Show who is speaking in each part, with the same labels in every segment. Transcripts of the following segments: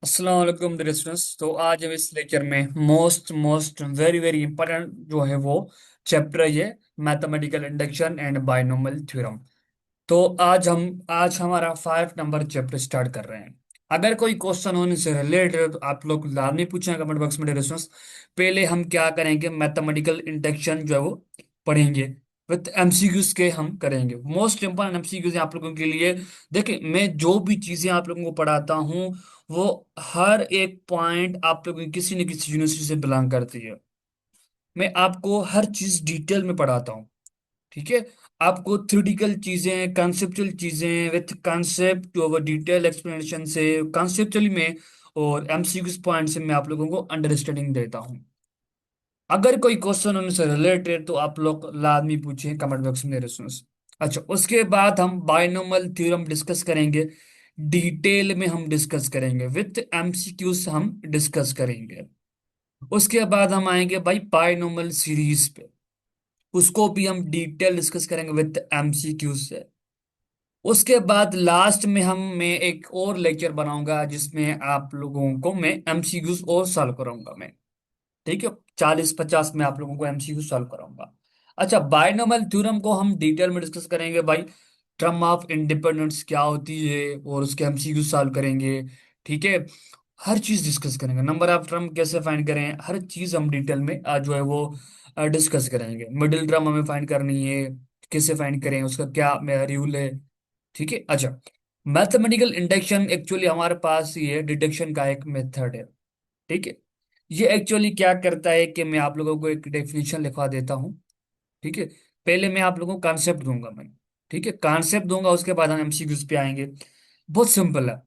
Speaker 1: अस्सलाम वालेकुम dear students. तो आज हम इस लेक्चर में most most very very important जो है वो चैप्टर है mathematical induction and binomial theorem. तो आज हमारा 5 नंबर चैप्टर स्टार्ट कर रहे हैं। अगर कोई क्वेश्चन होने से रिलेटेड है तो आप लोग लाजमी पूछें कमेंट बॉक्स में डियर स्टूडेंट्स। पहले हम क्या करेंगे, मैथमेटिकल इंडक्शन जो है वो पढ़ेंगे, विथ एमसीक्यूज के हम करेंगे। मोस्ट इंपॉर्टेंट एमसीक्यूज आप लोगों के लिए। देखिए, मैं जो भी चीजें आप लोगों को पढ़ाता हूँ वो हर एक पॉइंट आप लोगों की किसी न किसी यूनिवर्सिटी से बिलोंग करती है। मैं आपको हर चीज डिटेल में पढ़ाता हूँ। ठीक है। आपको थ्योरेटिकल चीजें, कॉन्सेप्चुअल चीजें with concept over detail explanation से, कॉन्सेप्चुअली में और एमसीक्यूज पॉइंट से मैं आप लोगों को अंडरस्टैंडिंग देता हूँ। अगर कोई क्वेश्चन उनसे रिलेटेड तो आप लोग लाजमी पूछें कमेंट बॉक्स में रेस्पॉन्स। अच्छा, उसके बाद हम बायनोमियल थ्योरम डिस्कस करेंगे। डिटेल में हम डिस्कस करेंगे, विथ एमसीक्यूज हम डिस्कस करेंगे। उसके बाद हम आएंगे भाई बायनोमियल सीरीज पे। उसको भी हम डिटेल डिस्कस करेंगे विथ एमसीक्यूज से। उसके बाद लास्ट में मैं एक और लेक्चर बनाऊंगा जिसमें आप लोगों को मैं एमसीक्यूज और सॉल्व कराऊंगा मैं। ठीक है। 40-50 में आप लोगों को एमसीक्यू सॉल्व कराऊंगा। अच्छा, बायनोमियल थ्योरम को हम डिटेल में डिस्कस करेंगे भाई। टर्म ऑफ इंडिपेंडेंस क्या होती है और उसके एमसीक्यू सॉल्व करेंगे। ठीक है। हर चीज डिस्कस करेंगे, नंबर ऑफ टर्म कैसे फाइंड करें, हर चीज हम डिटेल में आज जो है वो डिस्कस करेंगे। मिडिल टर्म हमें फाइंड करनी है, कैसे फाइंड करें, उसका क्या रूल है। ठीक है। अच्छा, मैथमेटिकल इंडक्शन एक्चुअली हमारे पास ये डिडक्शन का एक मेथड है। ठीक है। ये एक्चुअली क्या करता है कि मैं आप लोगों को एक डेफिनेशन लिखवा देता हूँ। ठीक है। पहले मैं आप लोगों को कॉन्सेप्ट दूंगा मैं। ठीक है, कॉन्सेप्ट दूंगा, उसके बाद हम एमसीक्यूज पे आएंगे। बहुत सिंपल है।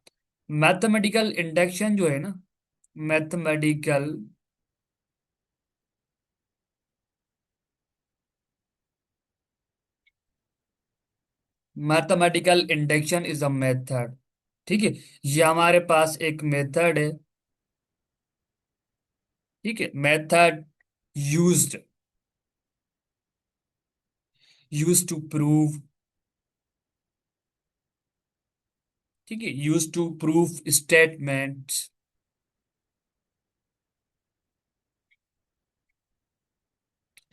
Speaker 1: मैथमेटिकल इंडक्शन जो है ना, mathematical mathematical induction is a method. ठीक है। ये हमारे पास एक मेथड है। ठीक है, method used use to prove. ठीक है, यूज टू प्रूव स्टेटमेंट्स।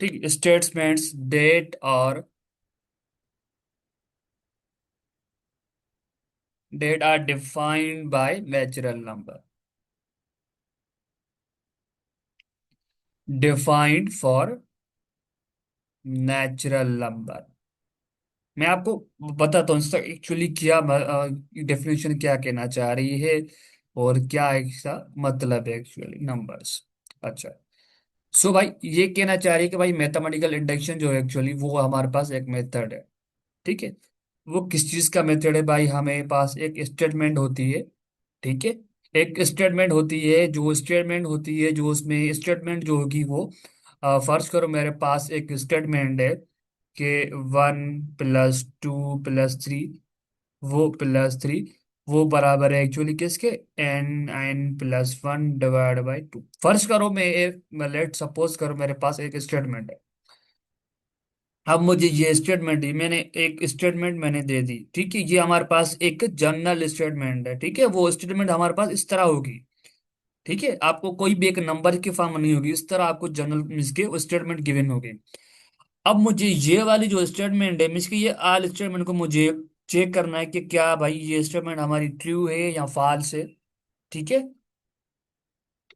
Speaker 1: ठीक, स्टेटमेंट्स डेट और that are defined by natural number, defined for natural number। मैं आपको बताता हूँ इसका एक्चुअली क्या डेफिनेशन क्या कहना चाह रही है और क्या इसका मतलब है एक्चुअली नंबर्स। अच्छा, सो भाई ये कहना चाह रही है कि भाई मैथमेटिकल इंडक्शन जो है एक्चुअली वो हमारे पास एक मेथड है। ठीक है। वो किस चीज का मेथड है भाई, हमें पास एक स्टेटमेंट होती है। ठीक है। एक स्टेटमेंट होती है, जो उसमें स्टेटमेंट जो होगी वो फर्ज करो मेरे पास एक स्टेटमेंट है कि 1+2+3, वो बराबर है एक्चुअली किसके, n+1/2। फर्ज करो मैं एक, लेट सपोज करो मेरे पास एक स्टेटमेंट है। अब मुझे ये स्टेटमेंट दी, मैंने एक स्टेटमेंट मैंने दे दी। ठीक है, ये हमारे पास एक जनरल स्टेटमेंट है। ठीक है, वो स्टेटमेंट हमारे पास इस तरह होगी। ठीक है, आपको कोई भी एक नंबर के फॉर्म में नहीं होगी, इस तरह आपको जनरल मीन्स के स्टेटमेंट गिवन होगी। अब मुझे ये वाली जो स्टेटमेंट है मीन्स की ये आल स्टेटमेंट को मुझे चेक करना है कि क्या भाई ये स्टेटमेंट हमारी ट्रू है या फॉल्स है। ठीक है।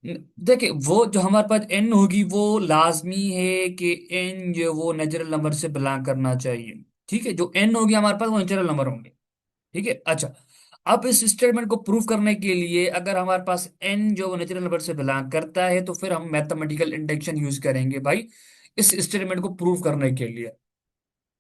Speaker 1: देखिए, वो जो हमारे पास एन होगी वो लाजमी है कि एन जो वो नेचुरल नंबर से बिलोंग करना चाहिए। ठीक है, जो एन होगी हमारे पास वो नेचुरल नंबर होंगे। ठीक है। अच्छा, अब इस स्टेटमेंट को प्रूव करने के लिए अगर हमारे पास एन जो नेचुरल नंबर से बिलोंग करता है तो फिर हम मैथमेटिकल इंडक्शन यूज करेंगे भाई इस स्टेटमेंट को प्रूव करने के लिए।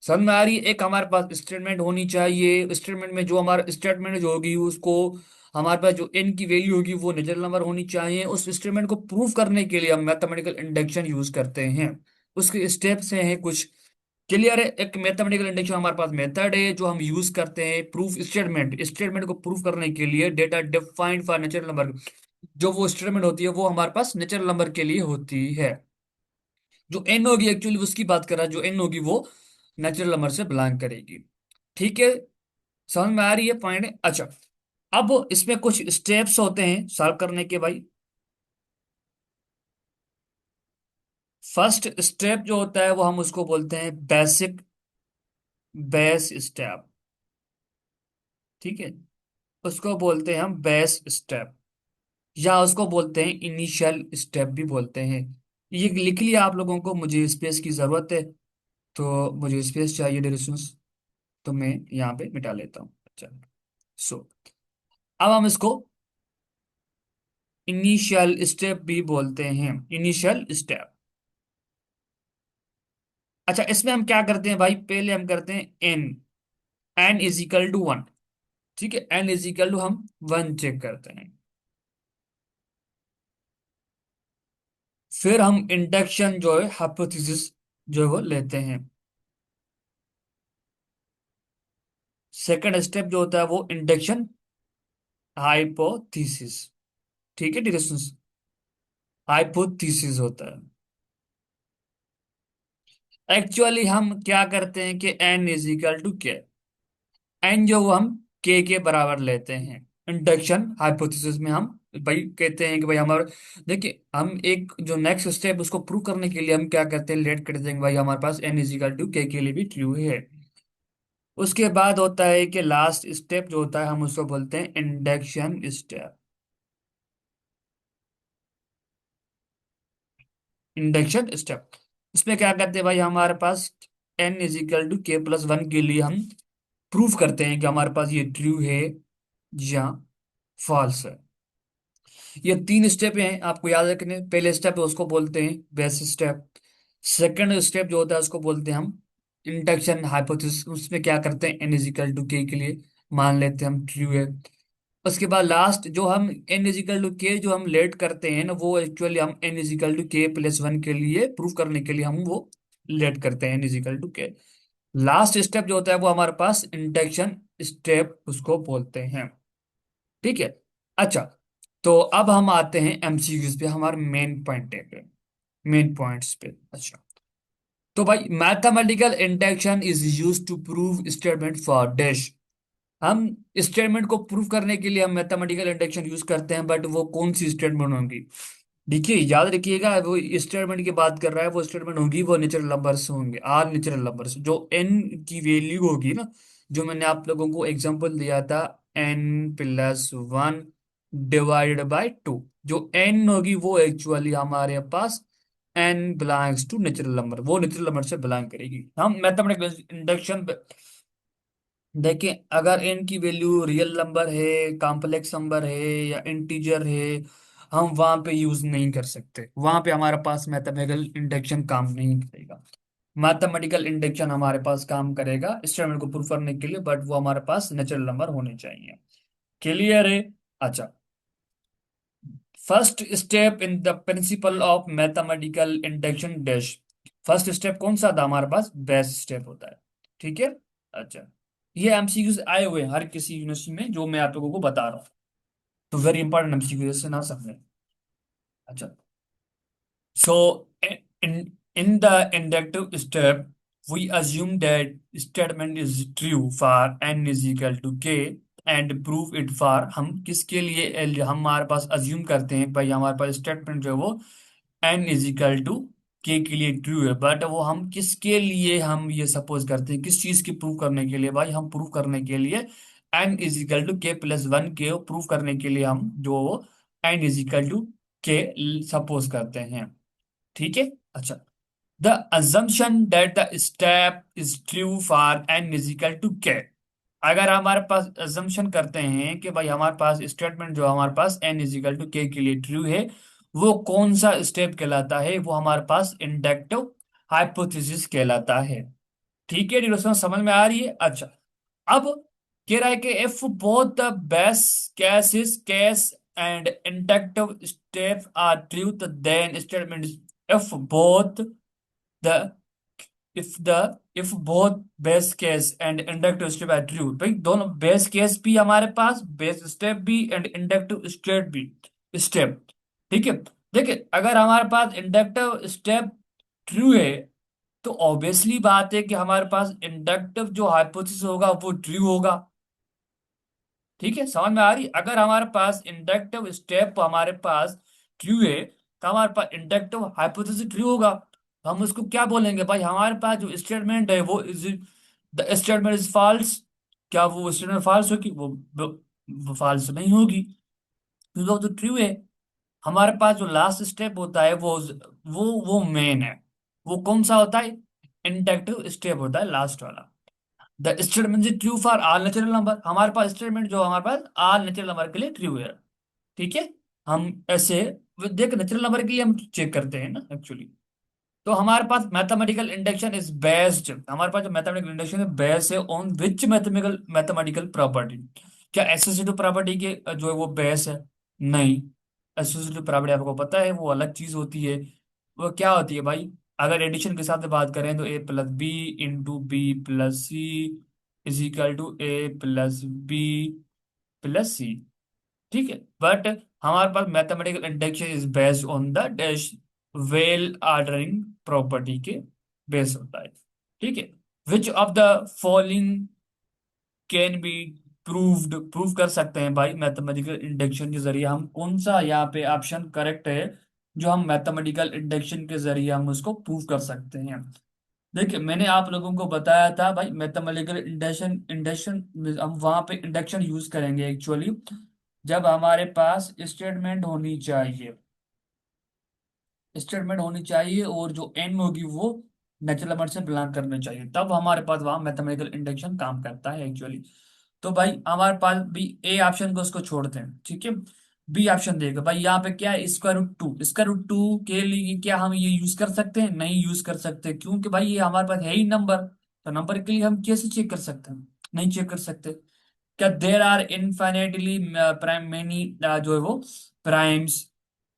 Speaker 1: समझ में आ रही है? एक हमारे पास स्टेटमेंट होनी चाहिए, स्टेटमेंट में जो हमारा स्टेटमेंट जो होगी उसको हमारे पास जो एन की वैल्यू होगी वो नेचुरल नंबर होनी चाहिए। उस स्टेटमेंट को प्रूव करने के लिए हम मैथमेटिकल इंडक्शन यूज करते हैं। उसके स्टेप्स हैं कुछ। क्लियर है? एक मैथमेटिकल इंडक्शन हमारे पास मेथड है जो हम यूज करते हैं प्रूफ स्टेटमेंट को प्रूफ करने के लिए। Data defined for natural number, जो वो स्टेटमेंट होती है वो हमारे पास नेचुरल नंबर के लिए होती है। जो एन होगी एक्चुअली उसकी बात कर रहा है, जो एन होगी वो नेचुरल नंबर से बिलोंग करेगी। ठीक है, समझ में आ रही है पॉइंट? अच्छा, अब इसमें कुछ स्टेप्स होते हैं सॉल्व करने के भाई। फर्स्ट स्टेप जो होता है वो हम उसको बोलते हैं बेसिक बेस स्टेप। ठीक है, उसको बोलते हैं हम बेस स्टेप, या उसको बोलते हैं इनिशियल स्टेप भी बोलते हैं। ये लिख लिया आप लोगों को, मुझे स्पेस की जरूरत है, तो मुझे स्पेस चाहिए डिस्टेंस, तो मैं यहाँ पे मिटा लेता हूँ। अच्छा, सो अब हम इसको इनिशियल स्टेप भी बोलते हैं, इनिशियल स्टेप। अच्छा, इसमें हम क्या करते हैं भाई, पहले हम करते हैं N, N is equal to one. ठीक है, एन इज इक्वल टू हम वन चेक करते हैं। फिर हम इंडक्शन जो है हाइपोथेसिस जो है वो लेते हैं। सेकंड स्टेप जो होता है वो इंडक्शन हाइपोथेसिस। ठीक है डिस्टेंस, हाइपोथेसिस होता है। एक्चुअली हम क्या करते हैं कि एन इज इक्वल टू के, एन जो हम के बराबर लेते हैं। इंडक्शन हाइपोथेसिस में हम भाई कहते हैं कि भाई हमारे, देखिए हम एक जो नेक्स्ट स्टेप उसको प्रूव करने के लिए हम क्या करते हैं, लेट कर देंगे भाई हमारे पास एन इज इक्वल टू के लिए भी ट्रू है। उसके बाद होता है कि लास्ट स्टेप जो होता है हम उसको बोलते हैं इंडक्शन स्टेप। इंडक्शन स्टेप, इसमें क्या करते हैं भाई, हमारे पास एन इज इक्वल टू के प्लस वन के लिए हम प्रूफ करते हैं कि हमारे पास ये ट्रू है या फॉल्स है। ये तीन स्टेप हैं आपको याद रखने, पहले स्टेप है उसको बोलते हैं बेस स्टेप। सेकंड स्टेप जो होता है उसको बोलते हैं हम इंडक्शन हाइपोथेसिस, उसमें क्या करते हैं एन इज इक्वल टू के लिए मान लेते हैं हम ट्रू है। उसके बाद लास्ट जो हम एन इजिकल टू के जो हम लेट करते हैं ना, वो एक्चुअली हम एन इजिकल टू के प्लस वन के लिए प्रूफ करने के लिए हम वो लेट करते हैं एन इजिकल टू के। लास्ट स्टेप जो होता है वो हमारे पास इंडक्शन स्टेप उसको बोलते हैं। ठीक है। अच्छा, तो अब हम आते हैं एमसीक्यूज पे, हमारे मेन पॉइंट पे, मेन पॉइंट्स पे। अच्छा, तो भाई mathematical induction is use to prove statement for dash. हम स्टेटमेंट को प्रूव करने के लिए हम मैथमेटिकल इंडक्शन यूज करते हैं, बट वो कौन सी स्टेटमेंट होंगी, देखिए याद रखिएगा, वो स्टेटमेंट की बात कर रहा है, वो स्टेटमेंट होगी वो नेचुरल नंबर्स होंगे, आर नेचुरल नंबर्स जो एन की वैल्यू होगी ना, जो मैंने आप लोगों को एग्जांपल दिया था, n plus one divided by two, जो एन होगी वो एक्चुअली हमारे पास n belongs to natural number, वो नेचुरल नंबर से बिलोंग करेगी। हम मैथमेटिकल इंडक्शन देखिए, अगर n की वैल्यू रियल नंबर है, कॉम्प्लेक्स नंबर है या इंटीजर है, हम वहां पे यूज नहीं कर सकते, वहां पे हमारे पास मैथमेटिकल इंडक्शन काम नहीं करेगा। मैथमेटिकल इंडक्शन हमारे पास काम करेगा स्टेटमेंट को प्रूव करने के लिए, बट वो हमारे पास नेचुरल नंबर होने चाहिए। क्लियर है? अच्छा, first step in the principle of mathematical induction dash. First step कौन सा था हमारे पास, बेस स्टेप होता है। ठीक है। अच्छा, ये एमसीक्यूज आए हुए हैं हर किसी यूनिवर्सिटी में जो मैं आप लोगों को बता रहा हूँ, तो वेरी इंपॉर्टेंट एमसीक्यू से ना समझे। अच्छा, so in the inductive step, we assume that statement is true for n is equal to k and prove it for, हम किसके लिए हम हमारे पास अज्यूम करते हैं भाई हमारे पास स्टेटमेंट जो है वो n इज इक्वल टू के लिए ट्रू है, बट वो हम किसके लिए हम ये सपोज करते हैं, किस चीज की प्रूव करने के लिए भाई, हम प्रूव करने के लिए n इज इक्वल टू के प्लस वन के प्रूव करने के लिए हम जो n इज इक्वल टू के सपोज करते हैं। ठीक है। अच्छा, the assumption that the step is true for n is equal to k, अगर हमारे पास assumption करते हैं कि भाई हमारे पास स्टेटमेंट जो हमारे पास n is equal to k के लिए ट्रू है, वो कौन सा स्टेप कहलाता है, वो हमारे पास इंडक्टिव हाइपोथेसिस कहलाता है। ठीक है डिस्कशन समझ में आ रही है? अच्छा, अब कह रहा है कि if both the best cases case and inductive step are true then statement, if both the if both base case and inductive step are true, भाई दोनों बेस केस भी हमारे पास, बेस स्टेप भी एंड इंडक्टिव स्टेप भी, step. ठीक है। देखिए, अगर हमारे पास इंडक्टिव स्टेप ट्रू है, तो ऑब्वियसली बात है कि हमारे पास इंडक्टिव जो हाइपोथेसिस होगा वो ट्रू होगा। ठीक है, समझ में आ रही? अगर हमारे पास इंडक्टिव स्टेप हमारे पास ट्रू है, तो हमारे पास इंडक्टिव हाइपोथेसिस ट्रू होगा। तो हम उसको क्या बोलेंगे भाई, हमारे पास जो स्टेटमेंट है वो is, the statement is false. क्या वो स्टेटमेंट फॉल्स होगी? वो फॉल्स नहीं होगी, क्योंकि वो तो ट्रू है। हमारे पास जो लास्ट स्टेप होता है वो मेन है। वो कौन सा होता है? इंडक्टिव स्टेप होता है लास्ट वाला। The statement is true for all natural number, हमारे पास स्टेटमेंट जो हमारे पास ऑल नेचुरल नंबर के लिए ट्रू है। ठीक है, हम ऐसे देख नेचुरल नंबर के लिए हम चेक करते हैं ना एक्चुअली। तो हमारे पास मैथमेटिकल इंडक्शन इज बेस्ड, हमारे पास जो मैथमेटिकल इंडक्शन है बेस है on which mathematical mathematical property? क्या एसोसिएटिव प्रॉपर्टी के जो है वो बेस है? नहीं। एसोसिएटिव प्रॉपर्टी आपको पता है वो अलग चीज होती है। वो क्या होती है भाई? अगर एडिशन के साथ में बात करें तो a+b × b+c is equal to a+b+c। ठीक है, बट हमारे पास mathematical induction is based on the dash well ordering property के बेस होता है। ठीक है, which of the following can be proved, prove कर सकते हैं भाई मैथमेटिकल इंडक्शन के जरिए हम कौन सा यहाँ पे ऑप्शन करेक्ट है, जो हम मैथमेटिकल इंडक्शन के जरिए हम उसको प्रूव कर सकते हैं। देखिए मैंने आप लोगों को बताया था भाई मैथमेटिकल इंडक्शन, इंडक्शन हम वहां पे इंडक्शन यूज करेंगे एक्चुअली जब हमारे पास स्टेटमेंट होनी चाहिए, स्टेटमेंट होनी चाहिए और जो एन होगी वो नेचुरल नंबर से बिलोंग करने चाहिए, तब हमारे पास वहां मैथमेटिकल इंडक्शन काम करता है एक्चुअली। तो भाई हमारे पास भी ए ऑप्शन को उसको छोड़ते हैं, ठीक है। बी ऑप्शन देगा भाई, यहाँ पे क्या है, √2, √2 के लिए क्या हम ये यूज कर सकते हैं? नहीं यूज कर सकते, क्योंकि भाई ये हमारे पास है ही नंबर। तो नंबर के लिए हम कैसे चेक कर सकते हैं? नहीं चेक कर सकते। क्या there are infinitely prime many जो है वो प्राइम्स,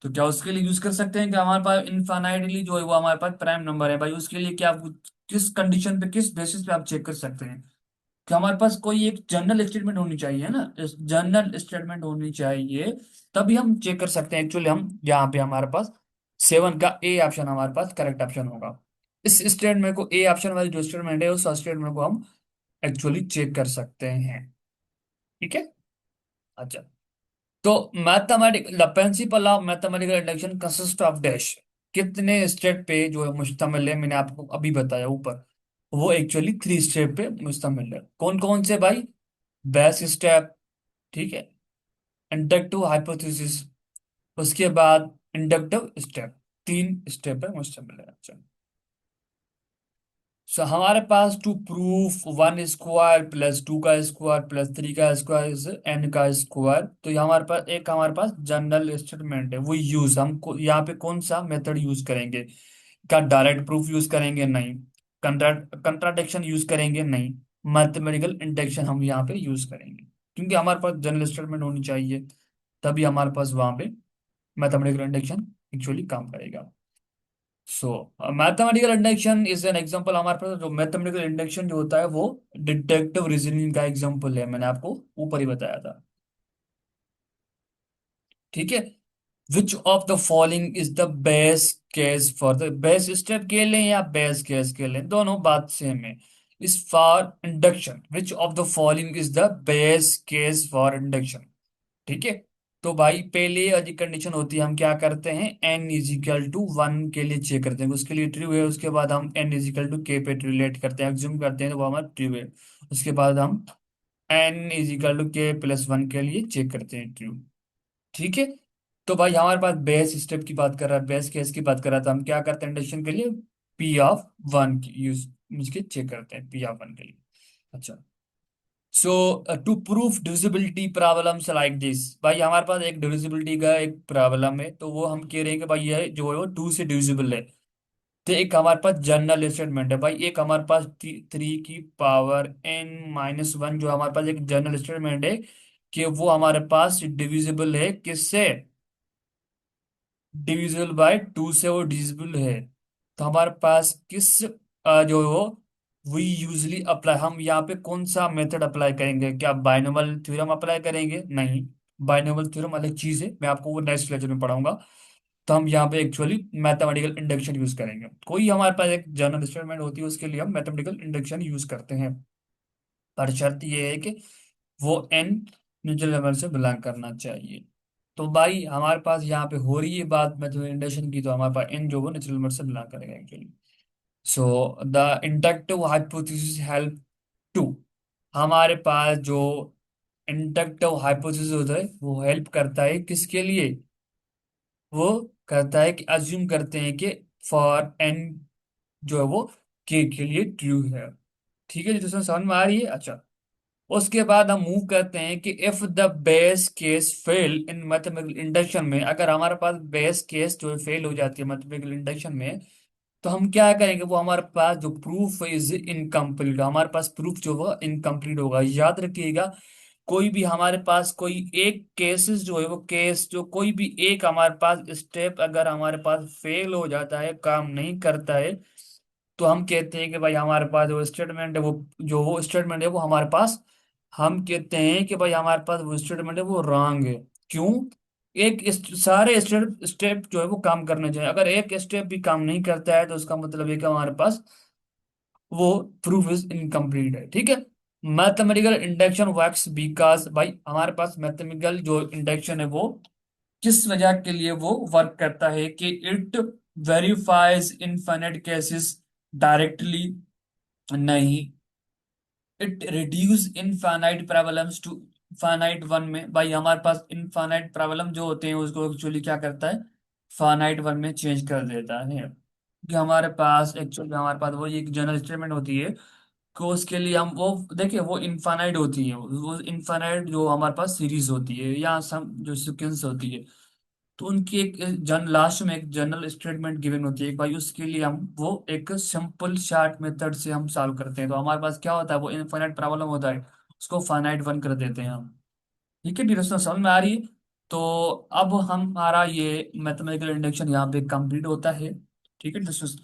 Speaker 1: तो क्या उसके लिए यूज कर सकते हैं कि हमारे पास इनफाइनाइटली जो है वो हमारे पास प्राइम नंबर है? भाई उसके लिए क्या आप किस कंडीशन पे, किस बेसिस पे आप चेक कर सकते हैं? कि हमारे पास कोई एक जनरल स्टेटमेंट होनी चाहिए ना, जनरल स्टेटमेंट होनी चाहिए, तभी हम चेक कर सकते हैं एक्चुअली। हम यहाँ पे हमारे पास 7 का ए ऑप्शन हमारे पास करेक्ट ऑप्शन होगा। इस स्टेटमेंट को, ए ऑप्शन वाली जो स्टेटमेंट है उस स्टेटमेंट को हम एक्चुअली चेक कर सकते हैं। ठीक है, अच्छा। तो mathematic the principle of mathematical induction consist of dash, कितने स्टेप पे जो है मुश्तमिल है, मैंने आपको अभी बताया ऊपर। वो एक्चुअली 3 स्टेप पे मुश्तमिल है। कौन कौन से भाई? बेस स्टेप, ठीक है, इंडक्टिव हाइपोथेसिस, उसके बाद इंडक्टिव स्टेप, 3 स्टेप पे मुश्तमिल है। अच्छा, सो हमारे पास टू प्रूफ 1² + 2 का स्क्वायर + 3 का स्क्वायर इज n का स्क्वायर, तो ये हमारे पास एक हमारे पास जनरल स्टेटमेंट है, वो यूज हम यहाँ पे कौन सा मेथड यूज करेंगे? क्या डायरेक्ट प्रूफ यूज करेंगे? नहीं। कंट्राडिक्शन यूज करेंगे? नहीं। मैथमेटिकल इंडक्शन हम यहाँ पे यूज करेंगे, क्योंकि हमारे पास जनरल स्टेटमेंट होनी चाहिए, तभी हमारे पास वहां पे मैथमेटिकल इंडक्शन एक्चुअली काम करेगा। सो mathematical induction is an example, हमारे पास जो मैथमेटिकल इंडक्शन जो होता है वो डिडक्टिव रीजनिंग का एग्जांपल है, मैंने आपको ऊपर ही बताया था। ठीक है, which of the following is the best case for the, best step के लें या बेस्ट केस के लें, दोनों बात सेम है। इस for induction which of the following is the best case for induction. ठीक है, तो भाई पहले वाली कंडीशन होती है, हम क्या करते हैं, n = 1 के लिए चेक करते हैं उसके लिए ट्रू है, उसके बाद हम n = k पे रिलेट करते हैं, एग्ज्यूम करते हैं तो वो हमारा ट्रू है। उसके बाद हम n = k+1 के लिए चेक करते हैं ट्रू। ठीक है, तो भाई हमारे पास बेस स्टेप की बात कर रहा है, बेस केस की बात कर रहा था, हम क्या करते हैं इंडक्शन के लिए p(1) की यूज मुझके चेक करते हैं p(1) के लिए। अच्छा, so to proof divisibility problems like this, भाई हमारे पास एक डिविजिबिलिटी का एक प्रॉब्लम है, तो वो हम कह रहे हैं कि भाई ये जो है वो 2 से डिविजिबल है। तो एक हमारे पास जनरल स्टेटमेंट है भाई, एक हमारे पास 3 की पावर n-1 जो हमारे पास एक जनरल स्टेटमेंट है कि वो हमारे पास डिविजिबल है किससे? डिविजिबल बाय 2 से वो डिविजिबल है। तो हमारे पास किस जो है वो यूजली अप्लाई, हम यहाँ पे कौन सा मेथड अप्लाई करेंगे? क्या बाइनोमियल थ्योरम अप्लाई करेंगे? नहीं, बाइनोमियल थ्योरम अलग चीज है, मैं आपको वो नेक्स्ट लेक्चर में पढ़ाऊंगा। तो हम यहाँ पे एक्चुअली मैथमेटिकल इंडक्शन यूज करेंगे, कोई हमारे पास एक जनरल स्टेटमेंट होती है उसके लिए हम मैथमेटिकल इंडक्शन यूज करते हैं, पर शर्त ये है कि वो n न्यूट्रल नंबर से बिलोंग करना चाहिए। तो भाई हमारे पास यहाँ पे हो रही है बात मैथमेटिकल इंडक्शन की, तो हमारे पास n जो वो नेचुरल नंबर से बिलोंग करेगा actually. So the inductive hypothesis help to, हमारे पास जो इंडक्टिव हाइपोथेसिस होता है वो हेल्प करता है किसके लिए, वो करता है कि अज्यूम करते हैं कि फॉर एन जो है वो के लिए ट्रू है। ठीक है जी, तो समझ में आ रही है। अच्छा, उसके बाद हम मूव करते हैं कि if the base case fail in mathematical induction में, अगर हमारे पास बेस केस जो फेल हो जाती है मैथमेटिकल इंडक्शन में, तो हम क्या करेंगे, वो हमारे पास जो प्रूफ इज इनकम्प्लीट, हमारे पास प्रूफ जो वो इनकम्प्लीट होगा। याद रखिएगा, कोई भी हमारे पास कोई एक केसेस जो है वो केस जो कोई भी एक हमारे पास स्टेप अगर हमारे पास फेल हो जाता है, काम नहीं करता है, तो हम कहते हैं कि भाई हमारे पास जो स्टेटमेंट है वो, जो वो स्टेटमेंट है वो हमारे पास, हम कहते हैं कि भाई हमारे पास वो स्टेटमेंट है वो रॉन्ग है। क्यों? सारे स्टेप स्टेप जो है वो काम करने चाहिए, अगर एक स्टेप भी काम नहीं करता है तो उसका मतलब है कि हमारे पास वो प्रूफ इज इनकम्प्लीट है। ठीक है। मैथमेटिकल इंडक्शन वर्क्स बिकॉज, भाई हमारे पास मैथमेटिकल जो इंडक्शन है वो किस वजह के लिए वो वर्क करता है कि it verifies infinite cases directly, नहीं, it reduce infinite problems to finite one में। भाई हमारे पास इनफाइनाइट प्रॉब्लम जो होते हैं उसको एक्चुअली क्या करता है, फाइनाइट वन में चेंज कर देता है। कि हमारे पास एक्चुअली हमारे पास वो एक जनरल स्टेटमेंट होती है कि उसके लिए हम वो देखिए वो इनफाइनाइट होती है, वो इनफाइनाइट जो हमारे पास सीरीज होती है या सम जो सीक्वेंस होती है, तो उनकी एक जन लास्ट में एक जनरल स्टेटमेंट गिवन होती है भाई, उसके लिए हम वो एक सिंपल शार्ट मेथड से हम सॉल्व करते हैं। तो हमारे पास क्या होता है, वो इनफाइनाइट प्रॉब्लम होता है, उसको फाइनाइट वन कर देते हैं हम। ठीक है, डिस्कशन समझ में आ रही है। तो अब हमारा ये मैथमेटिकल इंडक्शन यहाँ पे कंप्लीट होता है। ठीक है डिस्कस,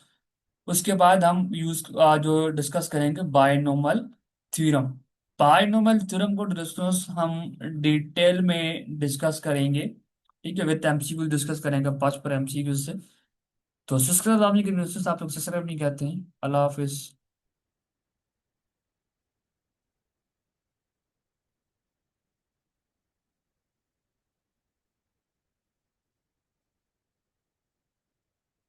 Speaker 1: उसके बाद हम जो डिस्कस करेंगे बायनोमल थ्योरम। बायनोमल थ्योरम को डिस्कस हम डिटेल में डिस्कस करेंगे। ठीक है, विद एमसीक्यू डिस्कस करेंगे 5 पर एमसीक्यू से। तो सब्सक्राइब आपने, आप लोग सब्सक्राइब नहीं करते हैं। अल्लाह हाफिज।